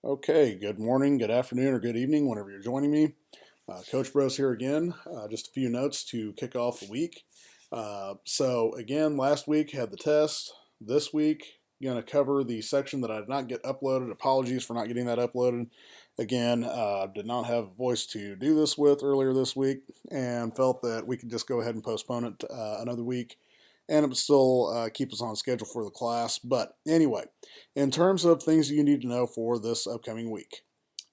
Okay, good morning, good afternoon, or good evening, whenever you're joining me. Coach Bros here again. Just a few notes to kick off the week. Again, last week had the test. This week, going to cover the section that I did not get uploaded. Apologies for not getting that uploaded. Again, did not have a voice to do this with earlier this week and felt that we could just go ahead and postpone it another week and it would still keep us on schedule for the class. But anyway, in terms of things you need to know for this upcoming week,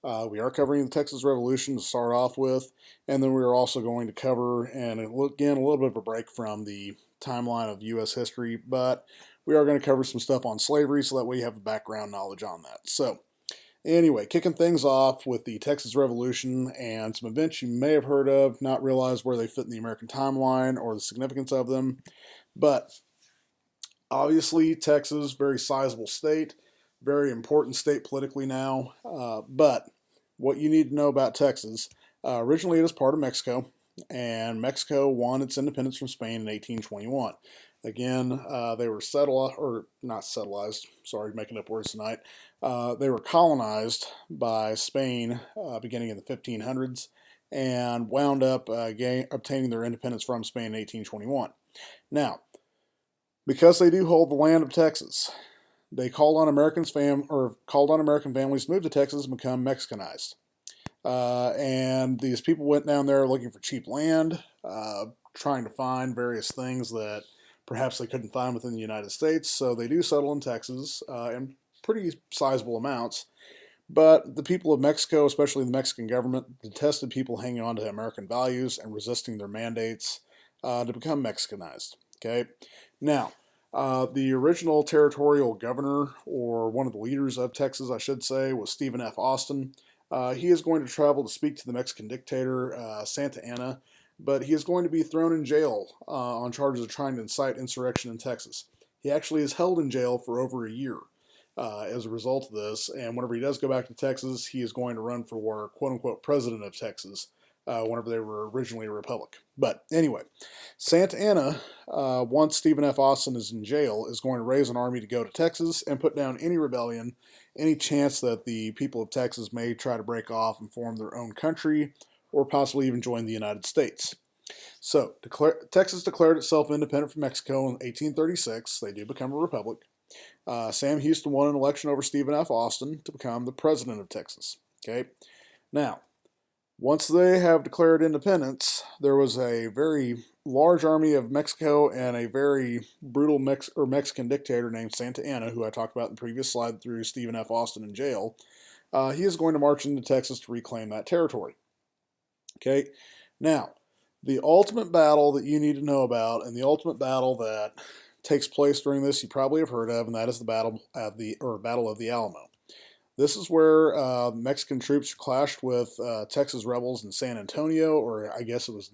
we are covering the Texas Revolution to start off with, and then we are also going to cover, and again, a little bit of a break from the timeline of U.S. history, but we are going to cover some stuff on slavery so that way you have background knowledge on that. So, anyway, kicking things off with the Texas Revolution and some events you may have heard of, not realize where they fit in the American timeline or the significance of them, but obviously, Texas, very sizable state, very important state politically now. But what you need to know about Texas, originally it was part of Mexico, and Mexico won its independence from Spain in 1821. Again, they were settled, or not settled, sorry, making up words tonight. They were colonized by Spain beginning in the 1500s and wound up obtaining their independence from Spain in 1821. Now, because they do hold the land of Texas, they called on American families to move to Texas and become Mexicanized. And these people went down there looking for cheap land, trying to find various things that perhaps they couldn't find within the United States. So they do settle in Texas in pretty sizable amounts. But the people of Mexico, especially the Mexican government, detested people hanging on to American values and resisting their mandates to become Mexicanized. Okay, now the original territorial governor, or one of the leaders of Texas, I should say, was Stephen F. Austin. He is going to travel to speak to the Mexican dictator, Santa Anna, but he is going to be thrown in jail on charges of trying to incite insurrection in Texas. He actually is held in jail for over a year as a result of this, and whenever he does go back to Texas, he is going to run for, quote unquote, president of Texas. Whenever they were originally a republic. But anyway, Santa Anna, once Stephen F. Austin is in jail, is going to raise an army to go to Texas and put down any rebellion, any chance that the people of Texas may try to break off and form their own country, or possibly even join the United States. So, Texas declared itself independent from Mexico in 1836. They do become a republic. Sam Houston won an election over Stephen F. Austin to become the president of Texas. Okay, now, once they have declared independence, there was a very large army of Mexico and a very brutal Mexican dictator named Santa Anna, who I talked about in the previous slide through Stephen F. Austin in jail. He is going to march into Texas to reclaim that territory. Okay, now, the ultimate battle that you need to know about, and the ultimate battle that takes place during this, you probably have heard of, and that is the Battle of the Alamo. This is where Mexican troops clashed with Texas rebels in San Antonio, or I guess it was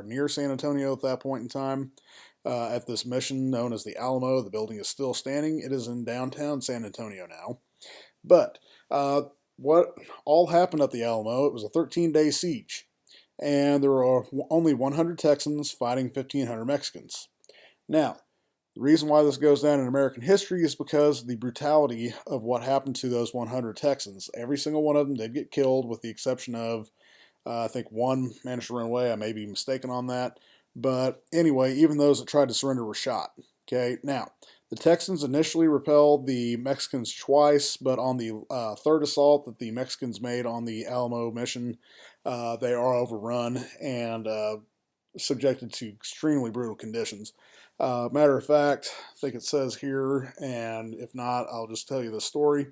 near San Antonio at that point in time, at this mission known as the Alamo. The building is still standing. It is in downtown San Antonio now. But what all happened at the Alamo, it was a 13-day siege, and there were only 100 Texans fighting 1,500 Mexicans. Now, the reason why this goes down in American history is because of the brutality of what happened to those 100 Texans. Every single one of them did get killed, with the exception of, I think one managed to run away. I may be mistaken on that. But anyway, even those that tried to surrender were shot. Okay, now, the Texans initially repelled the Mexicans twice, but on the third assault that the Mexicans made on the Alamo mission, they are overrun and subjected to extremely brutal conditions. Matter of fact, I think it says here, and if not, I'll just tell you the story.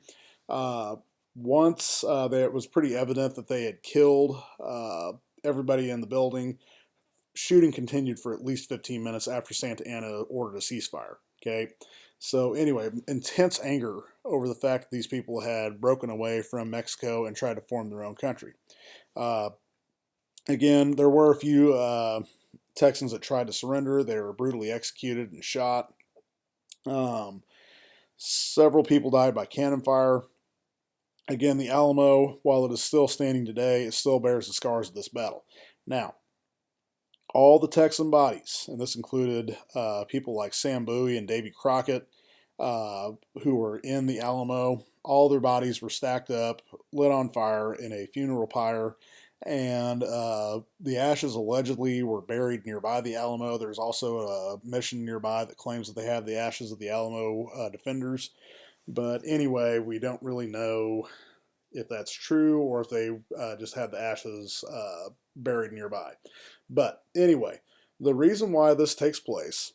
Once it was pretty evident that they had killed everybody in the building, shooting continued for at least 15 minutes after Santa Anna ordered a ceasefire. Okay, so anyway, intense anger over the fact that these people had broken away from Mexico and tried to form their own country. Again, there were a few Texans that tried to surrender. They were brutally executed and shot. Several people died by cannon fire. Again, the Alamo, while it is still standing today, it still bears the scars of this battle. Now, all the Texan bodies, and this included people like Sam Bowie and Davy Crockett, who were in the Alamo. All their bodies were stacked up, lit on fire in a funeral pyre, and the ashes allegedly were buried nearby the Alamo. There's also a mission nearby that claims that they have the ashes of the Alamo defenders. But anyway, we don't really know if that's true or if they just had the ashes buried nearby. But anyway, the reason why this takes place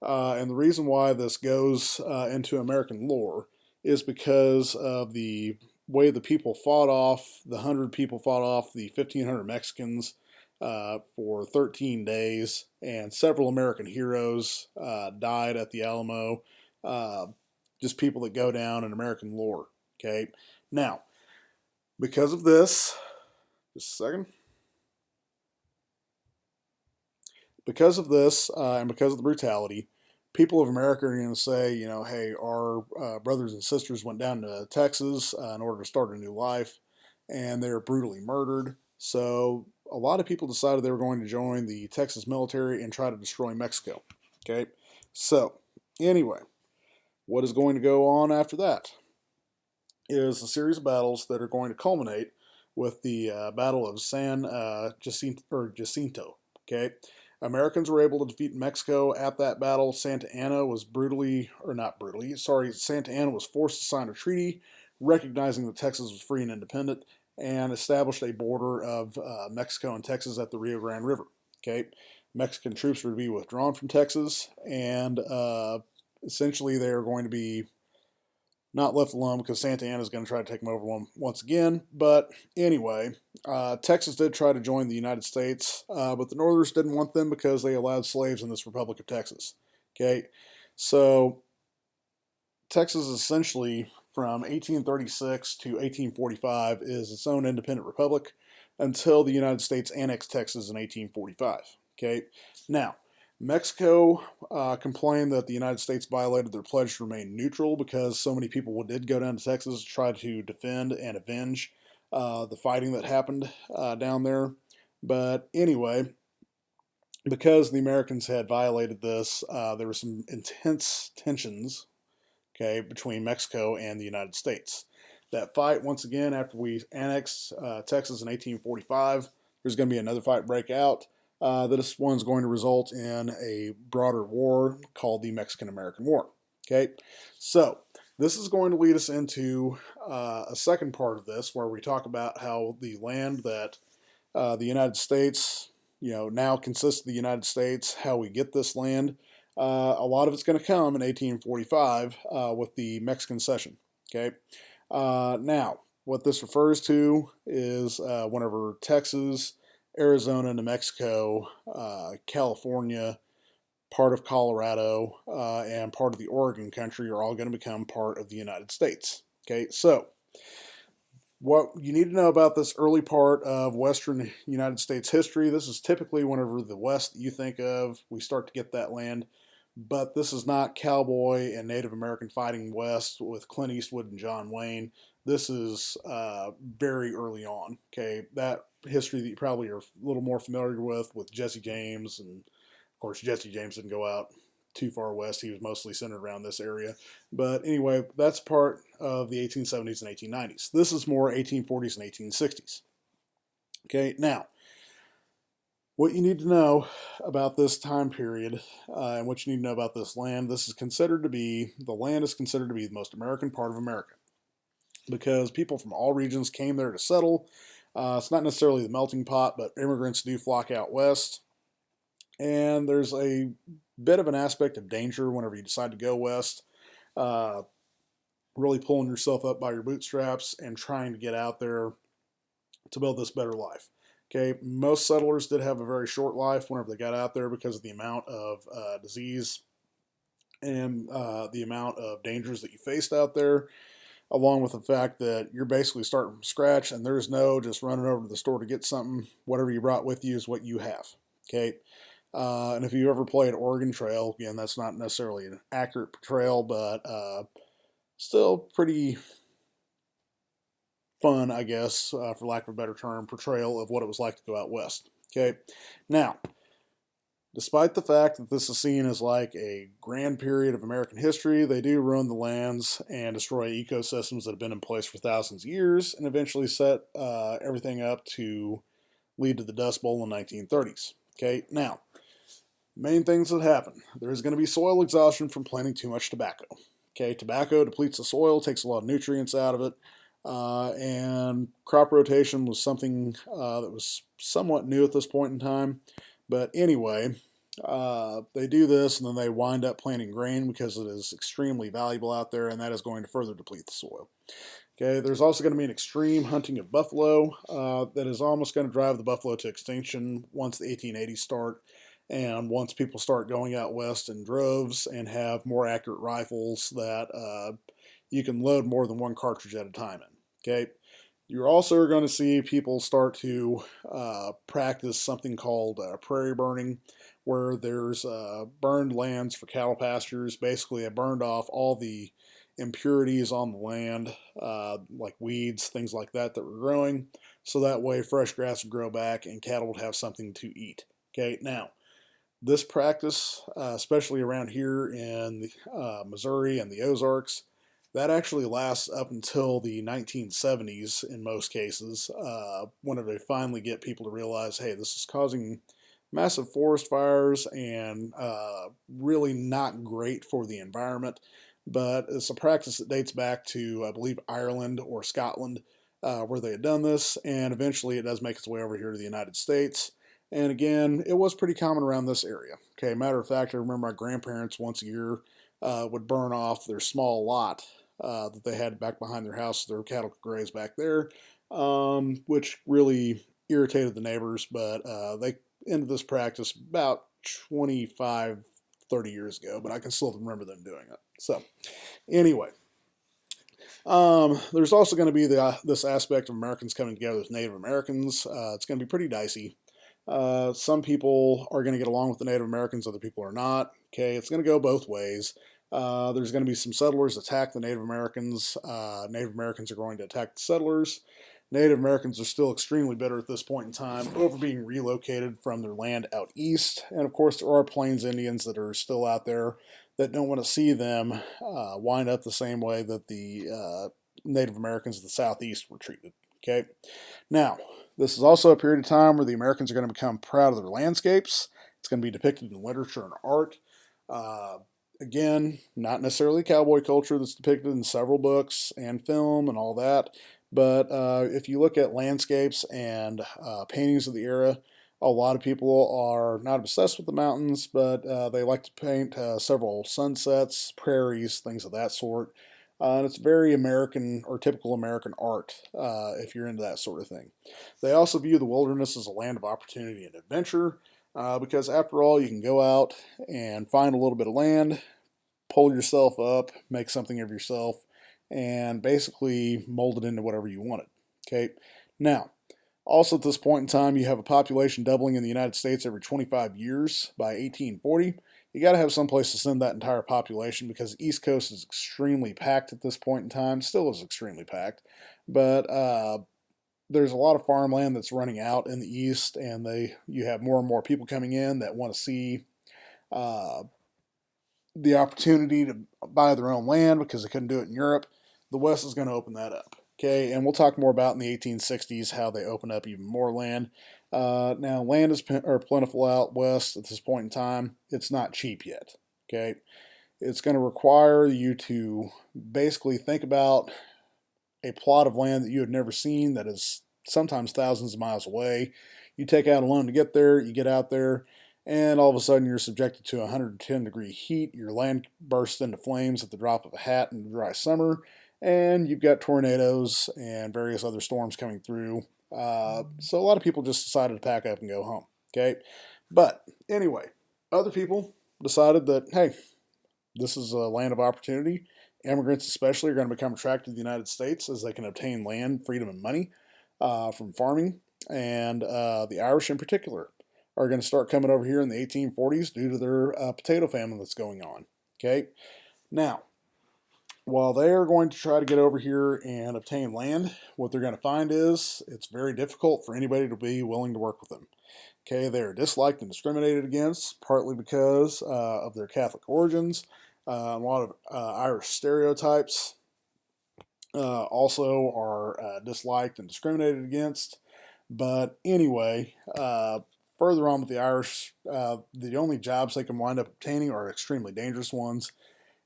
and the reason why this goes into American lore is because of the way the people fought off, the 100 people fought off the 1,500 Mexicans for 13 days, and several American heroes died at the Alamo. Uh, just people that go down in American lore. Okay, now because of this, just a second. Because of this and because of the brutality, people of America are going to say, you know, hey, our brothers and sisters went down to Texas in order to start a new life, and they were brutally murdered. So a lot of people decided they were going to join the Texas military and try to destroy Mexico. Okay, so anyway, what is going to go on after that is a series of battles that are going to culminate with the Battle of San Jacinto. Okay, Americans were able to defeat Mexico at that battle. Santa Anna was Santa Anna was forced to sign a treaty recognizing that Texas was free and independent and established a border of Mexico and Texas at the Rio Grande River. Okay, Mexican troops were to be withdrawn from Texas, and essentially they are going to be not left alone because Santa Anna is going to try to take them over once again. But anyway, Texas did try to join the United States, but the Northerners didn't want them because they allowed slaves in this Republic of Texas. Okay, so Texas essentially from 1836 to 1845 is its own independent republic until the United States annexed Texas in 1845. Okay, now Mexico complained that the United States violated their pledge to remain neutral because so many people did go down to Texas to try to defend and avenge the fighting that happened down there. But anyway, because the Americans had violated this, there were some intense tensions, okay, between Mexico and the United States. That fight, once again, after we annexed Texas in 1845, there's going to be another fight break out. This one's going to result in a broader war called the Mexican-American War. Okay, so this is going to lead us into a second part of this where we talk about how the land that the United States, you know, now consists of the United States, how we get this land. A lot of it's going to come in 1845 with the Mexican cession. Okay, now what this refers to is whenever Texas, Arizona, New Mexico, California, part of Colorado, and part of the Oregon country are all going to become part of the United States. Okay, so what you need to know about this early part of Western United States history, this is typically whenever the West that you think of, we start to get that land. But this is not cowboy and Native American fighting West with Clint Eastwood and John Wayne. This is very early on. Okay, that history that you probably are a little more familiar with Jesse James, and of course Jesse James didn't go out too far west. He was mostly centered around this area. But anyway, that's part of the 1870s and 1890s. This is more 1840s and 1860s. Okay, now what you need to know about this time period and what you need to know about this land, the land is considered to be the most American part of America because people from all regions came there to settle. It's not necessarily the melting pot, but immigrants do flock out west. And there's a bit of an aspect of danger whenever you decide to go west, really pulling yourself up by your bootstraps and trying to get out there to build this better life. Okay, most settlers did have a very short life whenever they got out there because of the amount of disease and the amount of dangers that you faced out there, along with the fact that you're basically starting from scratch and there's no just running over to the store to get something. Whatever you brought with you is what you have. Okay, and if you ever played Oregon Trail, again, that's not necessarily an accurate portrayal, but still pretty fun, I guess, for lack of a better term, portrayal of what it was like to go out west. Okay, now Despite the fact that this is seen as like a grand period of American history, they do ruin the lands and destroy ecosystems that have been in place for thousands of years and eventually set everything up to lead to the Dust Bowl in the 1930s. Okay, now, main things that happen. There's going to be soil exhaustion from planting too much tobacco. Okay, tobacco depletes the soil, takes a lot of nutrients out of it, and crop rotation was something that was somewhat new at this point in time. But anyway, they do this and then they wind up planting grain because it is extremely valuable out there, and that is going to further deplete the soil. Okay, there's also going to be an extreme hunting of buffalo that is almost going to drive the buffalo to extinction once the 1880s start, and once people start going out west in droves and have more accurate rifles that you can load more than one cartridge at a time in. Okay, you're also going to see people start to practice something called prairie burning, where there's burned lands for cattle pastures. Basically, they burned off all the impurities on the land, like weeds, things like that that were growing, so that way fresh grass would grow back and cattle would have something to eat. Okay, now this practice, especially around here in Missouri and the Ozarks, that actually lasts up until the 1970s in most cases, whenever they finally get people to realize, hey, this is causing massive forest fires and really not great for the environment. But it's a practice that dates back to, I believe, Ireland or Scotland, where they had done this, and eventually it does make its way over here to the United States. And again, it was pretty common around this area. Okay, matter of fact, I remember my grandparents once a year would burn off their small lot that they had back behind their house so their cattle could graze back there, which really irritated the neighbors, but they ended this practice about 25, 30 years ago, but I can still remember them doing it. So, anyway, there's also going to be this aspect of Americans coming together as Native Americans. It's going to be pretty dicey. Some people are going to get along with the Native Americans, other people are not. Okay, it's going to go both ways. There's going to be some settlers attack the Native Americans. Native Americans are going to attack the settlers. Native Americans are still extremely bitter at this point in time over being relocated from their land out east. And of course, there are Plains Indians that are still out there that don't want to see them wind up the same way that the Native Americans of the Southeast were treated. Okay, now this is also a period of time where the Americans are going to become proud of their landscapes. It's going to be depicted in literature and art. Again, not necessarily cowboy culture that's depicted in several books and film and all that, but if you look at landscapes and paintings of the era, a lot of people are not obsessed with the mountains, but they like to paint several sunsets, prairies, things of that sort. And it's very American or typical American art if you're into that sort of thing. They also view the wilderness as a land of opportunity and adventure because, after all, you can go out and find a little bit of land, pull yourself up, make something of yourself, and basically mold it into whatever you want it. Okay, now, also at this point in time, you have a population doubling in the United States every 25 years by 1840. You got to have some place to send that entire population because the East Coast is extremely packed at this point in time, still is extremely packed, but there's a lot of farmland that's running out in the East, and you have more and more people coming in that want to see the opportunity to buy their own land because they couldn't do it in Europe. The West is going to open that up. Okay, and we'll talk more about in the 1860s how they open up even more land. Now, land is plentiful out west at this point in time. It's not cheap yet. Okay, it's going to require you to basically think about a plot of land that you have never seen that is sometimes thousands of miles away. You take out a loan to get there, you get out there, and all of a sudden you're subjected to 110-degree heat. Your land bursts into flames at the drop of a hat in the dry summer, and you've got tornadoes and various other storms coming through. So a lot of people just decided to pack up and go home. Okay, but anyway, other people decided that, hey, this is a land of opportunity. Immigrants especially are going to become attracted to the United States as they can obtain land, freedom, and money from farming. And the Irish in particular are going to start coming over here in the 1840s due to their potato famine that's going on. Okay, now while they are going to try to get over here and obtain land, what they're going to find is it's very difficult for anybody to be willing to work with them. Okay, they are disliked and discriminated against, partly because of their Catholic origins, a lot of Irish stereotypes also are disliked and discriminated against. But anyway, further on with the Irish, the only jobs they can wind up obtaining are extremely dangerous ones.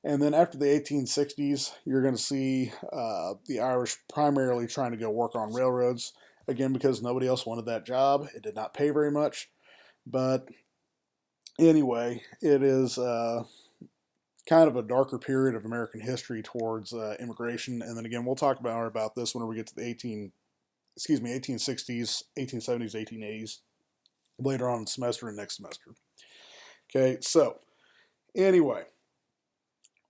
And then after the 1860s, you're going to see the Irish primarily trying to go work on railroads, again, because nobody else wanted that job. It did not pay very much. But anyway, it is kind of a darker period of American history towards immigration. And then again, we'll talk about this whenever we get to the 1860s, 1870s, 1880s, later on in the semester and next semester. Okay, so anyway,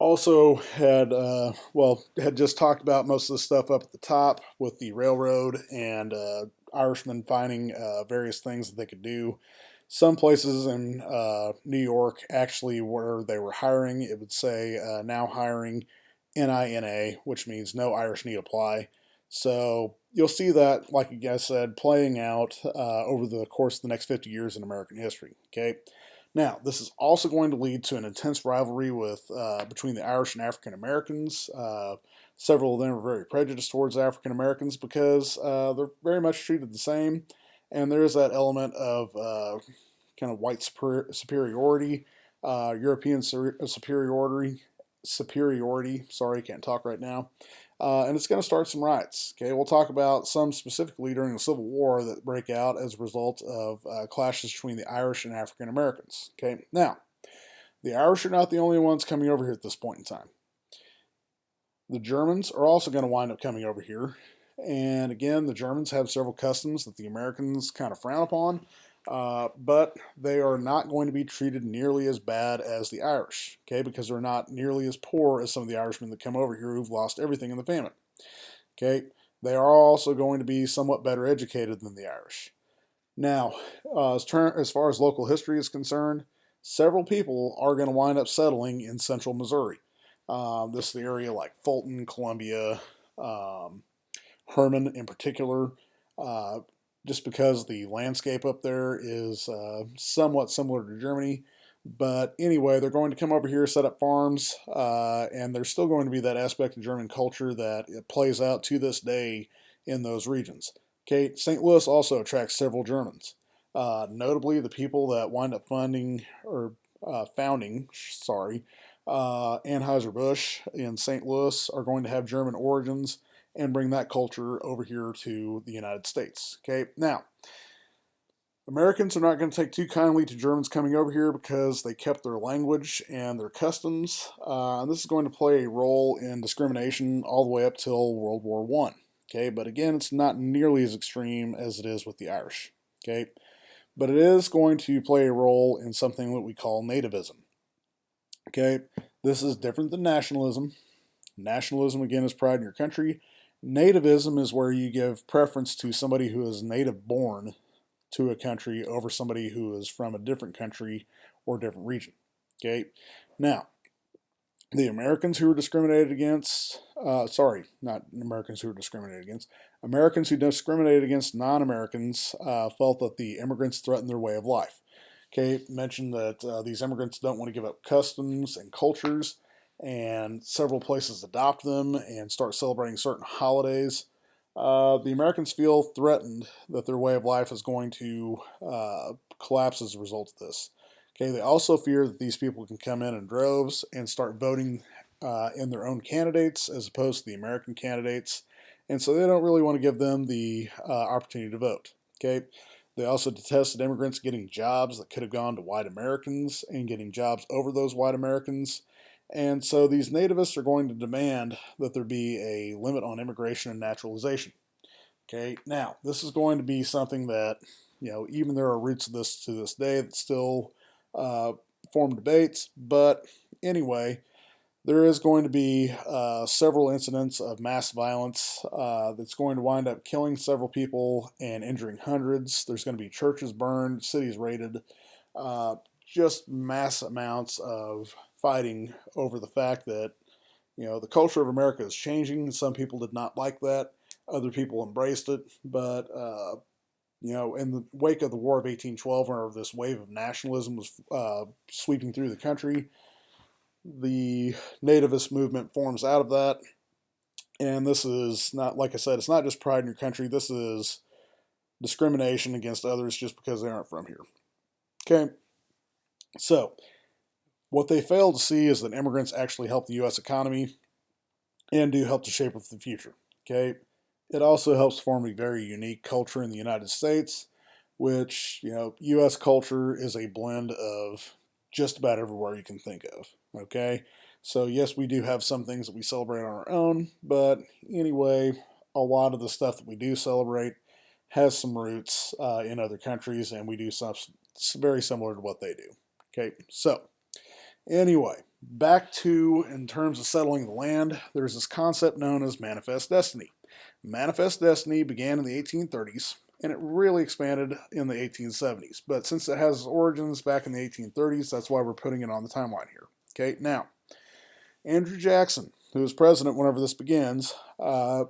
also had just talked about most of the stuff up at the top with the railroad and Irishmen finding various things that they could do. Some places in New York actually where they were hiring, it would say now hiring NINA, which means no Irish need apply. So you'll see that, like you guys said, playing out over the course of the next 50 years in American history. Okay. Now, this is also going to lead to an intense rivalry with between the Irish and African Americans. Several of them are very prejudiced towards African Americans because they're very much treated the same, and there is that element of kind of white superiority, European superiority. Sorry, can't talk right now. And it's going to start some riots. Okay, we'll talk about some specifically during the Civil War that break out as a result of clashes between the Irish and African Americans. Okay, now the Irish are not the only ones coming over here at this point in time. The Germans are also going to wind up coming over here, and again, the Germans have several customs that the Americans kind of frown upon. But they are not going to be treated nearly as bad as the Irish, okay, because they're not nearly as poor as some of the Irishmen that come over here who've lost everything in the famine. Okay, they are also going to be somewhat better educated than the Irish. Now, as far as local history is concerned, several people are going to wind up settling in central Missouri. This is the area like Fulton, Columbia, Herman in particular. Just because the landscape up there is somewhat similar to Germany. But anyway, they're going to come over here, set up farms, and there's still going to be that aspect of German culture that it plays out to this day in those regions. Okay, St. Louis also attracts several Germans. Notably, the people that wind up founding Anheuser-Busch in St. Louis are going to have German origins and bring that culture over here to the United States. Okay, now, Americans are not going to take too kindly to Germans coming over here because they kept their language and their customs. And this is going to play a role in discrimination all the way up till World War I. Okay, but again, it's not nearly as extreme as it is with the Irish. Okay, but it is going to play a role in something that we call nativism. Okay, this is different than nationalism. Nationalism, again, is pride in your country. Nativism is where you give preference to somebody who is native born to a country over somebody who is from a different country or different region. Okay, now the Americans who were discriminated against, not Americans who were discriminated against, Americans who discriminated against non-Americans felt that the immigrants threatened their way of life. Okay, mentioned that these immigrants don't want to give up customs and cultures, and several places adopt them and start celebrating certain holidays. The Americans feel threatened that their way of life is going to collapse as a result of this. Okay, they also fear that these people can come in droves and start voting in their own candidates as opposed to the American candidates, and so they don't really want to give them the opportunity to vote. Okay, they also detested immigrants getting jobs that could have gone to white Americans and getting jobs over those white Americans. And so these nativists are going to demand that there be a limit on immigration and naturalization. Okay, now this is going to be something that, even there are roots of this to this day that still form debates. But anyway, there is going to be several incidents of mass violence that's going to wind up killing several people and injuring hundreds. There's going to be churches burned, cities raided, just mass amounts of fighting over the fact that The culture of America is changing. Some people did not like that. Other people embraced it. But, in the wake of the War of 1812, whenever this wave of nationalism was sweeping through the country, the nativist movement forms out of that. And this is not, like I said, it's not just pride in your country. This is discrimination against others just because they aren't from here. Okay, so what they fail to see is that immigrants actually help the U.S. economy and do help to shape the future. Okay, it also helps form a very unique culture in the United States, which, U.S. culture is a blend of just about everywhere you can think of. Okay, so yes, we do have some things that we celebrate on our own, but anyway, a lot of the stuff that we do celebrate has some roots in other countries, and we do something very similar to what they do. Okay, so anyway, back to in terms of settling the land, there's this concept known as manifest destiny. Manifest destiny began in the 1830s and it really expanded in the 1870s. But since it has origins back in the 1830s, that's why we're putting it on the timeline here. Okay, now, Andrew Jackson, who was president whenever this begins,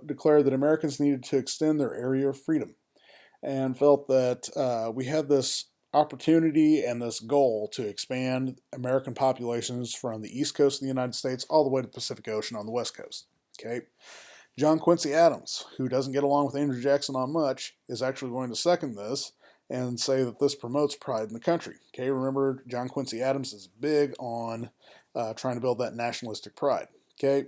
declared that Americans needed to extend their area of freedom and felt that we had this opportunity and this goal to expand American populations from the east coast of the United States all the way to the Pacific Ocean on the west coast. Okay, John Quincy Adams, who doesn't get along with Andrew Jackson on much, is actually going to second this and say that this promotes pride in the country. Okay, remember, John Quincy Adams is big on trying to build that nationalistic pride. Okay,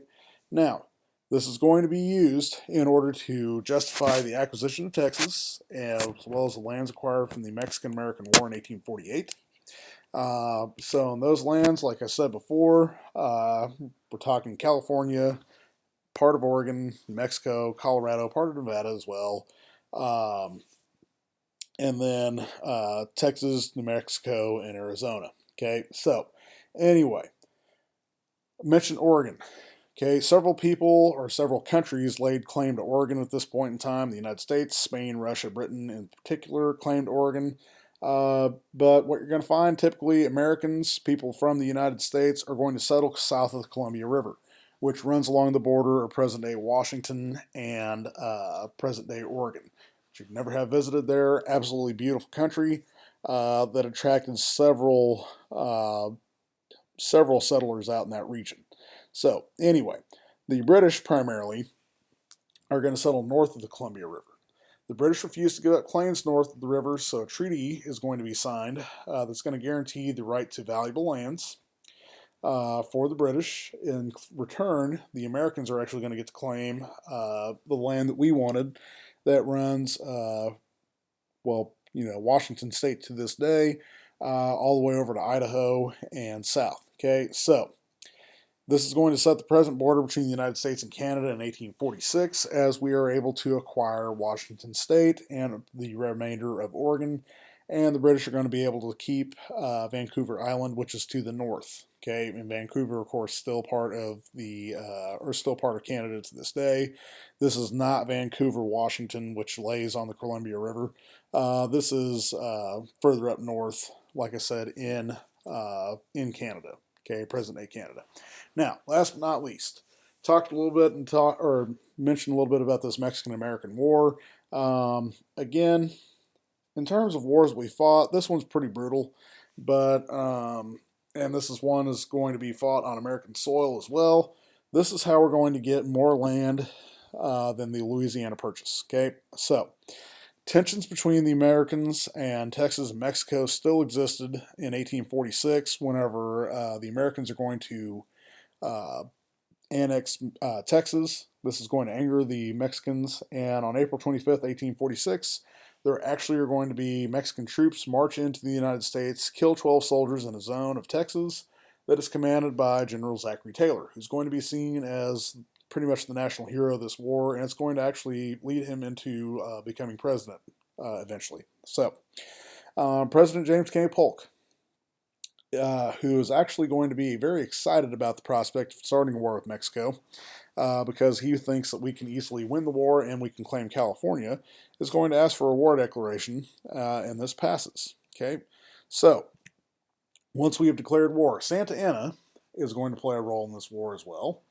now, this is going to be used in order to justify the acquisition of Texas, as well as the lands acquired from the Mexican-American War in 1848. So in those lands, like I said before, we're talking California, part of Oregon, Mexico, Colorado, part of Nevada as well, and then Texas, New Mexico, and Arizona. Okay, so anyway, I mentioned Oregon. Okay, several people or several countries laid claim to Oregon at this point in time. The United States, Spain, Russia, Britain in particular claimed Oregon. But what you're going to find typically, Americans, people from the United States, are going to settle south of the Columbia River, which runs along the border of present-day Washington and present-day Oregon. Which you've never have visited there. Absolutely beautiful country that attracted several settlers out in that region. So anyway, the British primarily are going to settle north of the Columbia River. The British refused to give up claims north of the river, so a treaty is going to be signed that's going to guarantee the right to valuable lands for the British. In return, the Americans are actually going to get to claim the land that we wanted that runs, Washington State to this day, all the way over to Idaho and south. Okay, so this is going to set the present border between the United States and Canada in 1846, as we are able to acquire Washington State and the remainder of Oregon, and the British are going to be able to keep Vancouver Island, which is to the north. Okay, and Vancouver, of course, still part of Canada to this day. This is not Vancouver, Washington, which lays on the Columbia River. This is further up north, like I said, in Canada. Okay, present-day Canada. Now, last but not least, talked a little bit mentioned a little bit about this Mexican-American War. Again, in terms of wars we fought, this one's pretty brutal, but and this is one is going to be fought on American soil as well. This is how we're going to get more land than the Louisiana Purchase. Okay, so tensions between the Americans and Texas and Mexico still existed in 1846 whenever the Americans are going to annex Texas. This is going to anger the Mexicans, and on April 25th, 1846, there actually are going to be Mexican troops march into the United States, kill 12 soldiers in a zone of Texas that is commanded by General Zachary Taylor, who's going to be seen as pretty much the national hero of this war, and it's going to actually lead him into becoming president eventually. So, President James K. Polk, who is actually going to be very excited about the prospect of starting a war with Mexico, because he thinks that we can easily win the war and we can claim California, is going to ask for a war declaration, and this passes. Okay, so once we have declared war, Santa Anna is going to play a role in this war as well.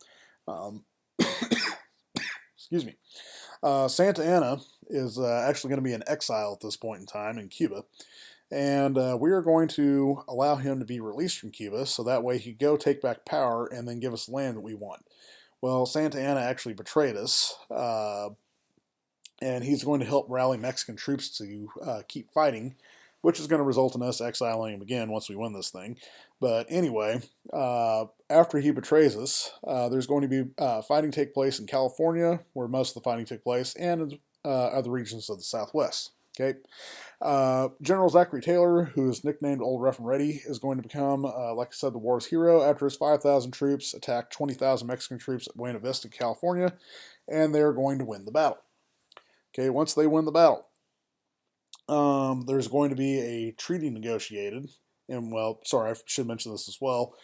Um, excuse me. Santa Anna is actually going to be in exile at this point in time in Cuba. And we are going to allow him to be released from Cuba so that way he can go take back power and then give us the land that we want. Well, Santa Anna actually betrayed us, and he's going to help rally Mexican troops to keep fighting, which is going to result in us exiling him again once we win this thing. But anyway, after he betrays us, there's going to be fighting take place in California, where most of the fighting took place, and in other regions of the Southwest. Okay. General Zachary Taylor, who is nicknamed Old Rough and Ready, is going to become, like I said, the war's hero after his 5,000 troops attacked 20,000 Mexican troops at Buena Vista, California, and they're going to win the battle. Okay, once they win the battle, there's going to be a treaty negotiated. And, well, sorry, I should mention this as well.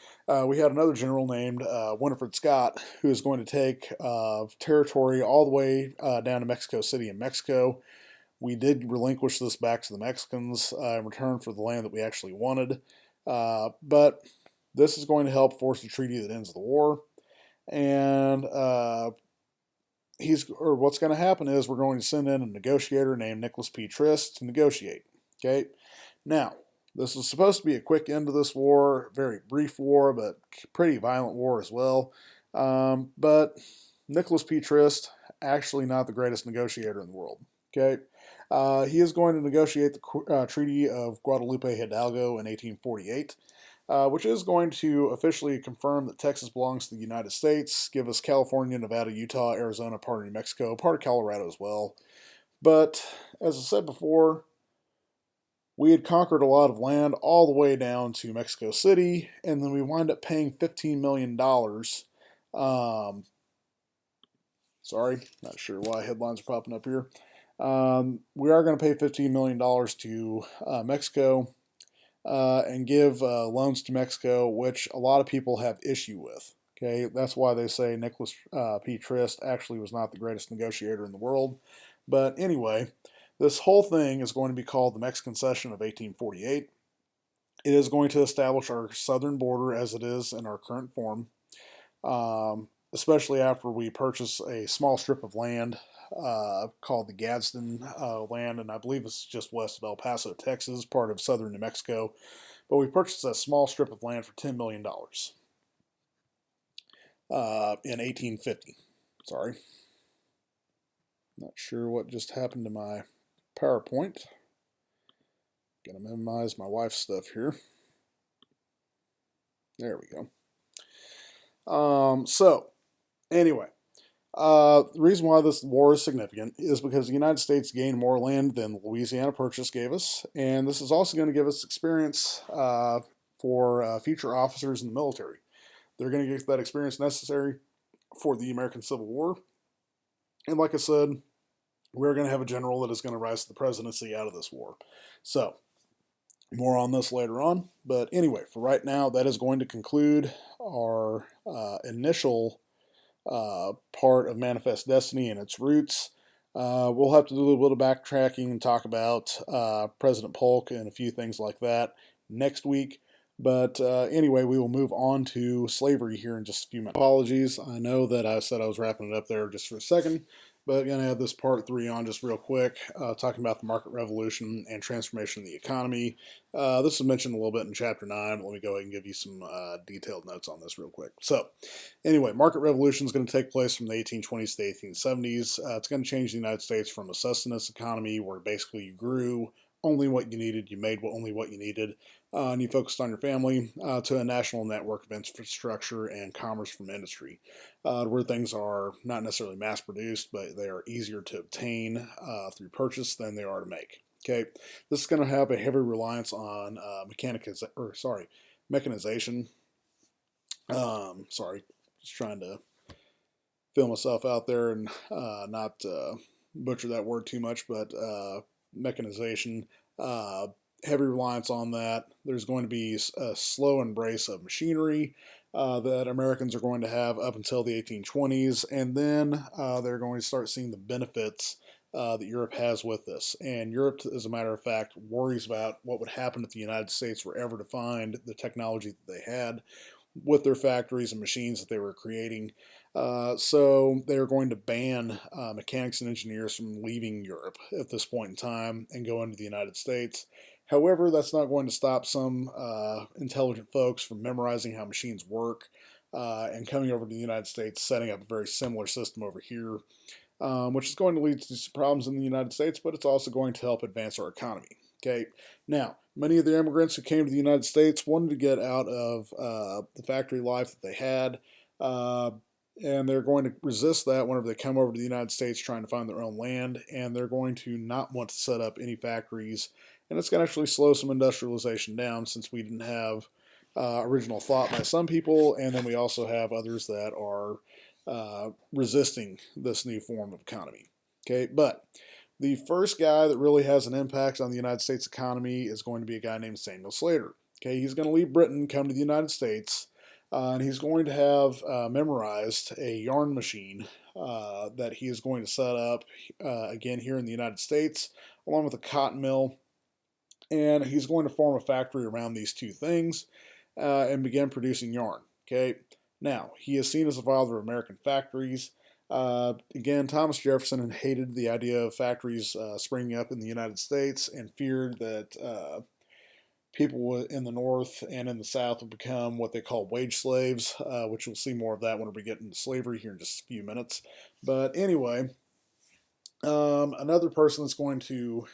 We had another general named Winifred Scott, who is going to take territory all the way down to Mexico City in Mexico. We did relinquish this back to the Mexicans in return for the land that we actually wanted. But this is going to help force a treaty that ends the war. And what's going to happen is we're going to send in a negotiator named Nicholas P. Trist to negotiate. Okay. Now, this was supposed to be a quick end to this war, very brief war, but pretty violent war as well. But Nicholas P. Trist, actually not the greatest negotiator in the world. Okay. He is going to negotiate the Treaty of Guadalupe Hidalgo in 1848, which is going to officially confirm that Texas belongs to the United States, give us California, Nevada, Utah, Arizona, part of New Mexico, part of Colorado as well. But, as I said before, we had conquered a lot of land all the way down to Mexico City, and then we wind up paying $15 million. Sorry, not sure why headlines are popping up here. We are going to pay $15 million to Mexico and give loans to Mexico, which a lot of people have issue with. Okay, that's why they say Nicholas P. Trist actually was not the greatest negotiator in the world. But anyway, this whole thing is going to be called the Mexican Cession of 1848. It is going to establish our southern border as it is in our current form, especially after we purchase a small strip of land called the Gadsden land, and I believe it's just west of El Paso, Texas, part of southern New Mexico. But we purchased a small strip of land for $10 million in 1850. Sorry. Not sure what just happened to my PowerPoint. Gonna minimize my wife's stuff here. There we go. So, anyway, the reason why this war is significant is because the United States gained more land than the Louisiana Purchase gave us, and this is also going to give us experience for future officers in the military. They're going to get that experience necessary for the American Civil War. And like I said, we're going to have a general that is going to rise to the presidency out of this war. So, more on this later on. But anyway, for right now, that is going to conclude our initial part of Manifest Destiny and its roots. We'll have to do a little bit of backtracking and talk about President Polk and a few things like that next week. But anyway, we will move on to slavery here in just a few minutes. Apologies. I know that I said I was wrapping it up there just for a second, but I'm going to have this part 3 on just real quick, talking about the market revolution and transformation of the economy. This was mentioned a little bit in Chapter 9, but let me go ahead and give you some detailed notes on this real quick. So, anyway, market revolution is going to take place from the 1820s to the 1870s. It's going to change the United States from a sustenance economy where basically you grew only what you needed, you made only what you needed, and you focused on your family, to a national network of infrastructure and commerce from industry, where things are not necessarily mass produced, but they are easier to obtain through purchase than they are to make. Okay, this is going to have a heavy reliance on mechanization. Sorry, just trying to feel myself out there and not butcher that word too much, but mechanization, heavy reliance on that. There's going to be a slow embrace of machinery that Americans are going to have up until the 1820s, and then they're going to start seeing the benefits that Europe has with this. And Europe, as a matter of fact, worries about what would happen if the United States were ever to find the technology that they had with their factories and machines that they were creating. So they're going to ban mechanics and engineers from leaving Europe at this point in time and go into the United States. However, that's not going to stop some intelligent folks from memorizing how machines work and coming over to the United States, setting up a very similar system over here, which is going to lead to some problems in the United States, but it's also going to help advance our economy. Okay, now many of the immigrants who came to the United States wanted to get out of the factory life that they had, and they're going to resist that whenever they come over to the United States trying to find their own land, and they're going to not want to set up any factories, and it's going to actually slow some industrialization down since we didn't have original thought by some people, and then we also have others that are resisting this new form of economy. Okay, but the first guy that really has an impact on the United States economy is going to be a guy named Samuel Slater. Okay, he's going to leave Britain, come to the United States, and he's going to have memorized a yarn machine that he is going to set up again here in the United States, along with a cotton mill. And he's going to form a factory around these two things and begin producing yarn. Okay, now he is seen as the father of American factories. Again, Thomas Jefferson hated the idea of factories springing up in the United States and feared that people in the North and in the South would become what they call wage slaves, which we'll see more of that when we get into slavery here in just a few minutes. But anyway, another person that's going to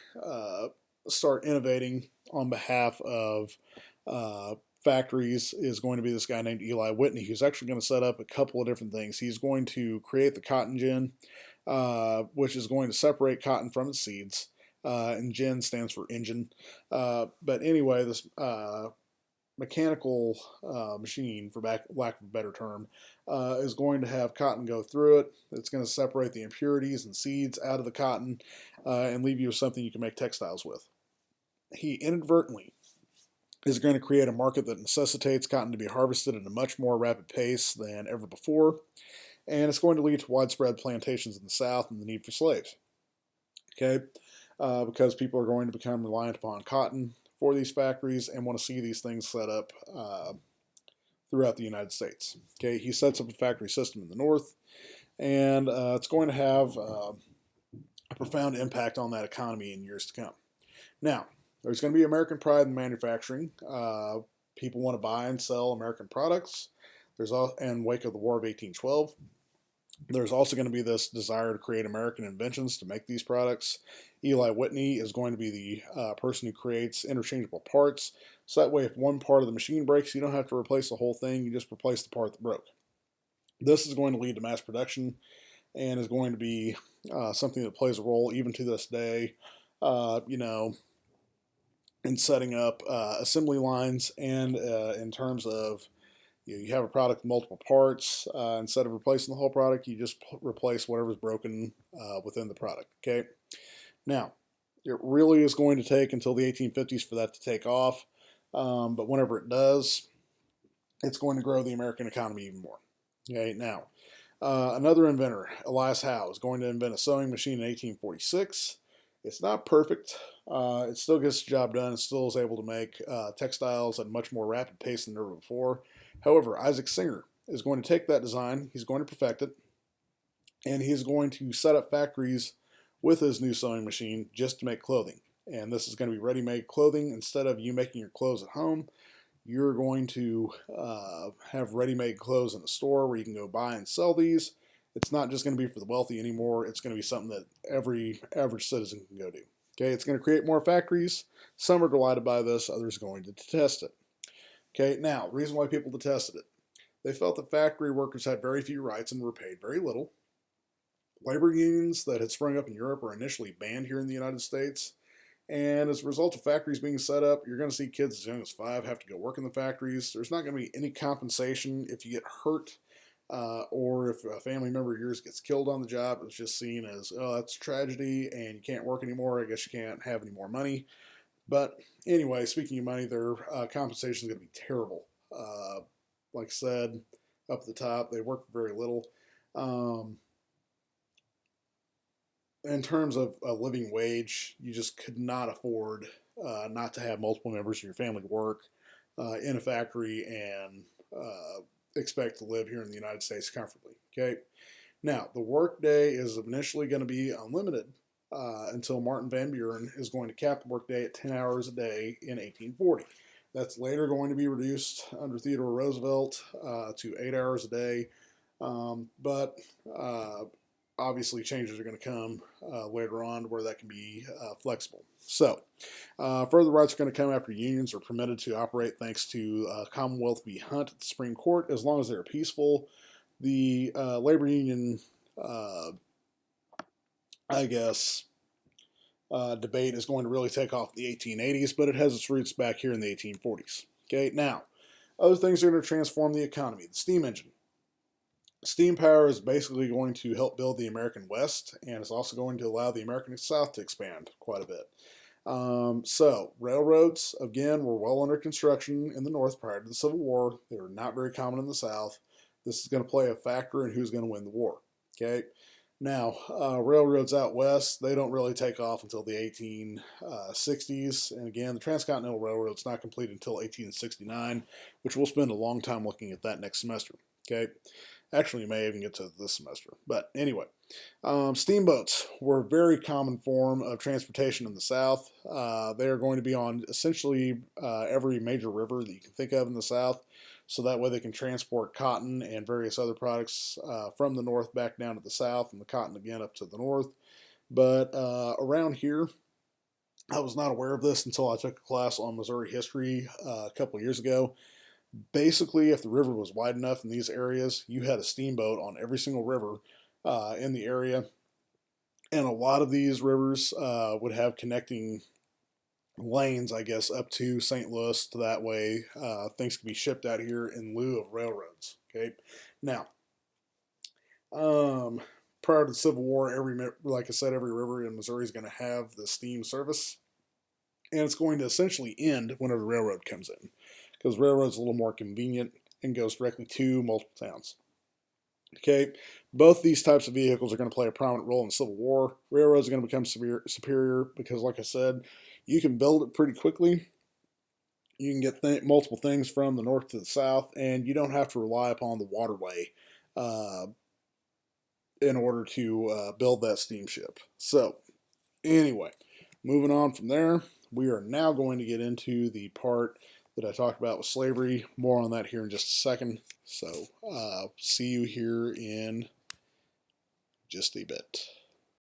start innovating on behalf of factories is going to be this guy named Eli Whitney, who's actually going to set up a couple of different things. He's going to create the cotton gin, which is going to separate cotton from its seeds. And gin stands for engine. But anyway, this mechanical machine, for lack of a better term, is going to have cotton go through it. It's going to separate the impurities and seeds out of the cotton and leave you with something you can make textiles with. He inadvertently is going to create a market that necessitates cotton to be harvested at a much more rapid pace than ever before, and it's going to lead to widespread plantations in the South and the need for slaves. Okay, because people are going to become reliant upon cotton for these factories and want to see these things set up throughout the United States. Okay, he sets up a factory system in the North, and it's going to have a profound impact on that economy in years to come. Now, there's going to be American pride in manufacturing. People want to buy and sell American products. There's in wake of the War of 1812. There's also going to be this desire to create American inventions to make these products. Eli Whitney is going to be the person who creates interchangeable parts. So that way, if one part of the machine breaks, you don't have to replace the whole thing. You just replace the part that broke. This is going to lead to mass production and is going to be something that plays a role even to this day. In setting up assembly lines and in terms of you have a product with multiple parts. Instead of replacing the whole product, you just replace whatever's broken within the product. Okay. Now, it really is going to take until the 1850s for that to take off, but whenever it does, it's going to grow the American economy even more. Okay. Now, another inventor, Elias Howe, is going to invent a sewing machine in 1846. It's not perfect. It still gets the job done. It still is able to make textiles at a much more rapid pace than ever before. However, Isaac Singer is going to take that design, he's going to perfect it, and he's going to set up factories with his new sewing machine just to make clothing. And this is going to be ready-made clothing. Instead of you making your clothes at home, you're going to have ready-made clothes in the store where you can go buy and sell these. It's not just going to be for the wealthy anymore. It's going to be something that every average citizen can go do. Okay, it's going to create more factories. Some are delighted by this, others are going to detest it. Okay, now, the reason why people detested it. They felt that factory workers had very few rights and were paid very little. Labor unions that had sprung up in Europe were initially banned here in the United States. And as a result of factories being set up, you're going to see kids as young as 5 have to go work in the factories. There's not going to be any compensation if you get hurt or if a family member of yours gets killed on the job. It's just seen as, oh, that's a tragedy and you can't work anymore. I guess you can't have any more money. But anyway, speaking of money, their compensation is going to be terrible. Like I said, up at the top, they work for very little. In terms of a living wage, you just could not afford not to have multiple members of your family work in a factory and expect to live here in the United States comfortably. Okay. Now, the workday is initially going to be unlimited until Martin Van Buren is going to cap the workday at 10 hours a day in 1840. That's later going to be reduced under Theodore Roosevelt to 8 hours a day. But obviously changes are going to come later on where that can be flexible. So further rights are going to come after unions are permitted to operate thanks to Commonwealth v. Hunt at the Supreme Court, as long as they're peaceful. The labor union, I guess, debate is going to really take off in the 1880s, but it has its roots back here in the 1840s. Okay, now, other things that are going to transform the economy. The steam engine. Steam power is basically going to help build the American West, and it's also going to allow the American South to expand quite a bit. So, railroads, again, were well under construction in the North prior to the Civil War. They were not very common in the South. This is going to play a factor in who's going to win the war. Okay. Now, railroads out west, they don't really take off until the 1860s. And again, the Transcontinental Railroad's not complete until 1869, which we'll spend a long time looking at that next semester. Okay. Actually, you may even get to this semester. But anyway, steamboats were a very common form of transportation in the South. They are going to be on essentially every major river that you can think of in the South. So that way they can transport cotton and various other products from the north back down to the south, and the cotton again up to the north. But around here, I was not aware of this until I took a class on Missouri history a couple of years ago. Basically, if the river was wide enough in these areas, you had a steamboat on every single river in the area. And a lot of these rivers would have connecting lanes, I guess, up to St. Louis. To that way, things could be shipped out here in lieu of railroads. Okay, now, prior to the Civil War, like I said, every river in Missouri is going to have the steam service, and it's going to essentially end whenever the railroad comes in, because railroad's a little more convenient and goes directly to multiple towns. Okay, both these types of vehicles are going to play a prominent role in the Civil War. Railroads are going to become superior because, like I said, you can build it pretty quickly. You can get multiple things from the north to the south, and you don't have to rely upon the waterway in order to build that steamship. So, anyway, moving on from there, we are now going to get into the part that I talked about with slavery. More on that here in just a second. So, see you here in just a bit.